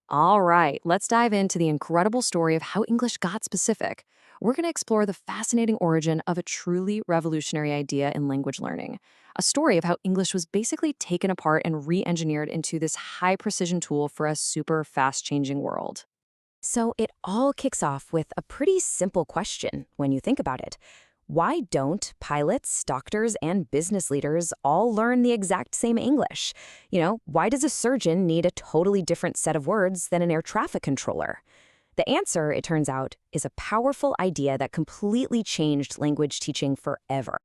All right, let's dive into the incredible story of how English got specific. We're going to explore the fascinating origin of a truly revolutionary idea in language learning, a story of how English was basically taken apart and re engineered into this high precision tool for a super fast changing world. So it all kicks off with a pretty simple question when you think about it. Why don't pilots, doctors, and business leaders all learn the exact same English? Why does a surgeon need a totally different set of words than an air traffic controller? The answer, it turns out, is a powerful idea that completely changed language teaching forever.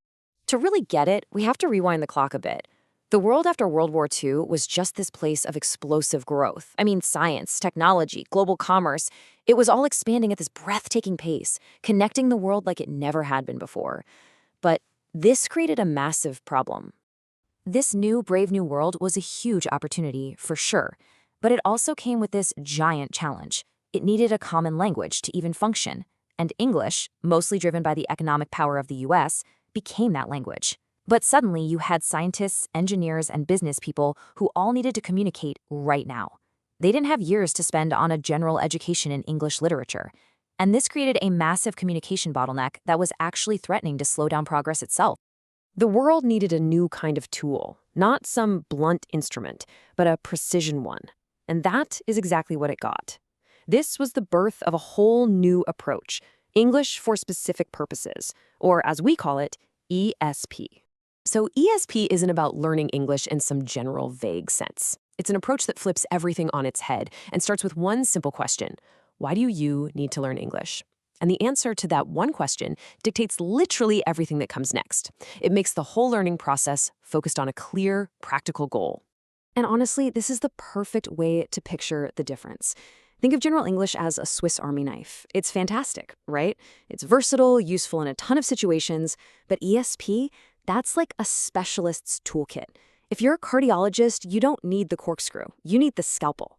To really get it, we have to rewind the clock a bit. The world after World War II was just this place of explosive growth. I mean, science, technology, global commerce, it was all expanding at this breathtaking pace, connecting the world like it never had been before. But this created a massive problem. This new Brave New World was a huge opportunity, for sure, but it also came with this giant challenge. It needed a common language to even function, and English, mostly driven by the economic power of the US, became that language. But suddenly you had scientists, engineers, and business people who all needed to communicate right now. They didn't have years to spend on a general education in English literature, and this created a massive communication bottleneck that was actually threatening to slow down progress itself. The world needed a new kind of tool, not some blunt instrument, but a precision one. And that is exactly what it got. This was the birth of a whole new approach, English for specific purposes, or as we call it, ESP. So ESP isn't about learning English in some general vague sense. It's an approach that flips everything on its head and starts with one simple question. Why do you need to learn English? And the answer to that one question dictates literally everything that comes next. It makes the whole learning process focused on a clear, practical goal. And honestly, this is the perfect way to picture the difference. Think of General English as a Swiss Army knife. It's fantastic, right? It's versatile, useful in a ton of situations, but ESP, that's like a specialist's toolkit. If you're a cardiologist, you don't need the corkscrew, you need the scalpel.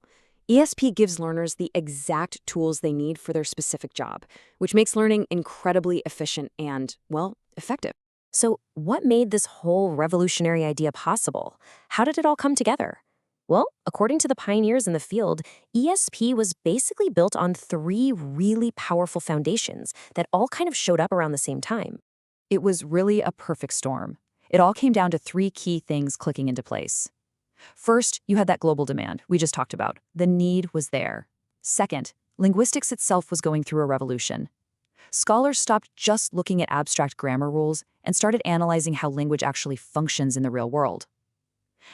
ESP gives learners the exact tools they need for their specific job, which makes learning incredibly efficient and, well, effective. So what made this whole revolutionary idea possible? How did it all come together? Well, according to the pioneers in the field, ESP was basically built on three really powerful foundations that all kind of showed up around the same time. It was really a perfect storm. It all came down to three key things clicking into place. First, you had that global demand we just talked about. The need was there. Second, linguistics itself was going through a revolution. Scholars stopped just looking at abstract grammar rules and started analyzing how language actually functions in the real world.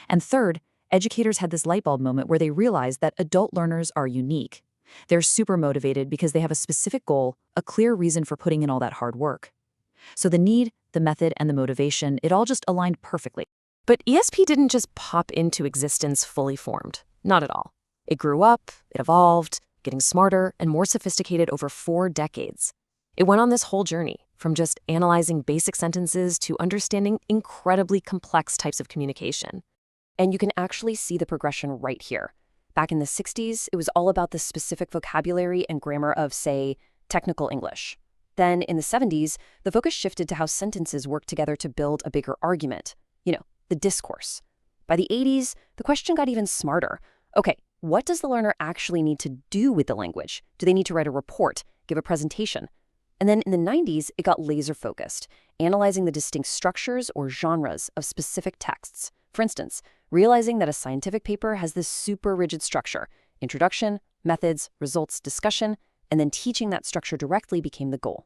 And third, educators had this light bulb moment where they realized that adult learners are unique. They're super motivated because they have a specific goal, a clear reason for putting in all that hard work. So the need, the method, and the motivation, it all just aligned perfectly. But ESP didn't just pop into existence fully formed. Not at all. It grew up, it evolved, getting smarter and more sophisticated over 4 decades. It went on this whole journey, from just analyzing basic sentences to understanding incredibly complex types of communication. And you can actually see the progression right here. Back in the 60s, it was all about the specific vocabulary and grammar of, say, technical English. Then in the 70s, the focus shifted to how sentences work together to build a bigger argument. The discourse. By the 80s, the question got even smarter. Okay, what does the learner actually need to do with the language? Do they need to write a report, give a presentation? And then in the 90s, it got laser-focused, analyzing the distinct structures or genres of specific texts. For instance, realizing that a scientific paper has this super rigid structure: introduction, methods, results, discussion, and then teaching that structure directly became the goal.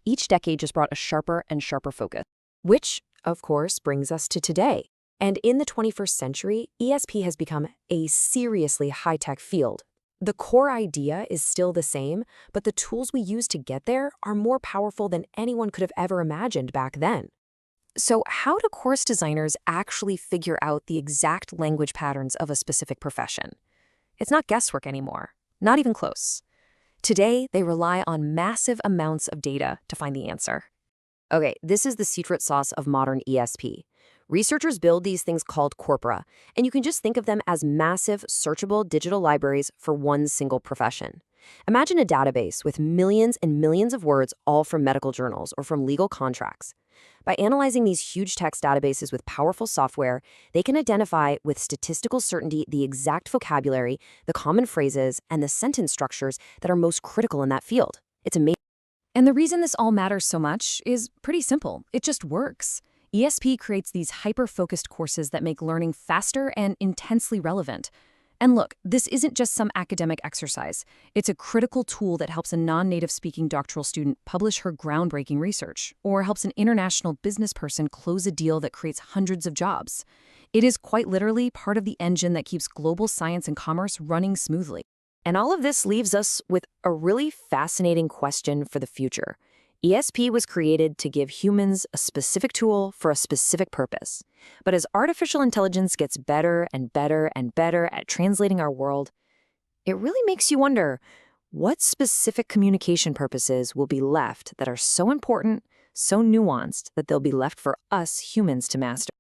Each decade just brought a sharper and sharper focus. Which, of course, brings us to today. And in the 21st century, ESP has become a seriously high-tech field. The core idea is still the same, but the tools we use to get there are more powerful than anyone could have ever imagined back then. So how do course designers actually figure out the exact language patterns of a specific profession? It's not guesswork anymore, not even close. Today, they rely on massive amounts of data to find the answer. Okay, this is the secret sauce of modern ESP. Researchers build these things called corpora, and you can just think of them as massive, searchable digital libraries for one single profession. Imagine a database with millions and millions of words, all from medical journals or from legal contracts. By analyzing these huge text databases with powerful software, they can identify with statistical certainty the exact vocabulary, the common phrases, and the sentence structures that are most critical in that field. It's amazing. And the reason this all matters so much is pretty simple. It just works. ESP creates these hyper-focused courses that make learning faster and intensely relevant. And look, this isn't just some academic exercise. It's a critical tool that helps a non-native speaking doctoral student publish her groundbreaking research, or helps an international business person close a deal that creates hundreds of jobs. It is quite literally part of the engine that keeps global science and commerce running smoothly. And all of this leaves us with a really fascinating question for the future. ESP was created to give humans a specific tool for a specific purpose. But as artificial intelligence gets better and better and better at translating our world, it really makes you wonder, what specific communication purposes will be left that are so important, so nuanced, that they'll be left for us humans to master?